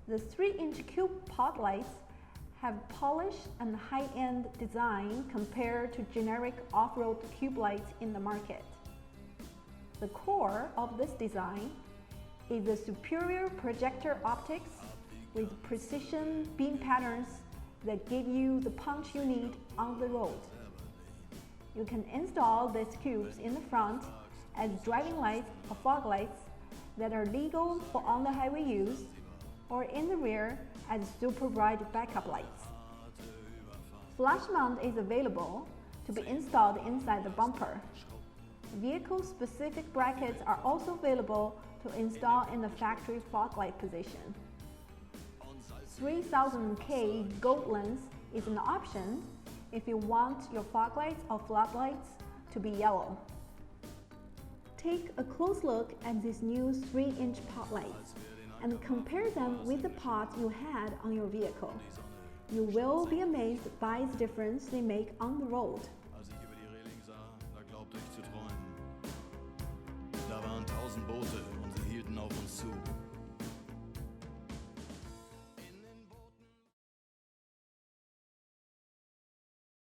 The 3-inch cube pod lights have polished and high-end design compared to generic off-road cube lights in the market. The core of this design is the superior projector optics with precision beam patterns that give you the punch you need on the road. You can install these cubes in the front as driving lights or fog lights that are legal for on-the-highway use, or in the rear as super bright backup lights. Flash mount is available to be installed inside the bumper. Vehicle-specific brackets are also available to install in the factory fog light position. 3000K gold lens is an option if you want your fog lights or floodlights to be yellow. Take a close look at these new 3-inch pod lights and compare them with the pods you had on your vehicle. You will be amazed by the difference they make on the road. Als ich über die Reling sah, da glaubte ich zu träumen. Da waren 1000 Boote und sie hielten auf uns zu.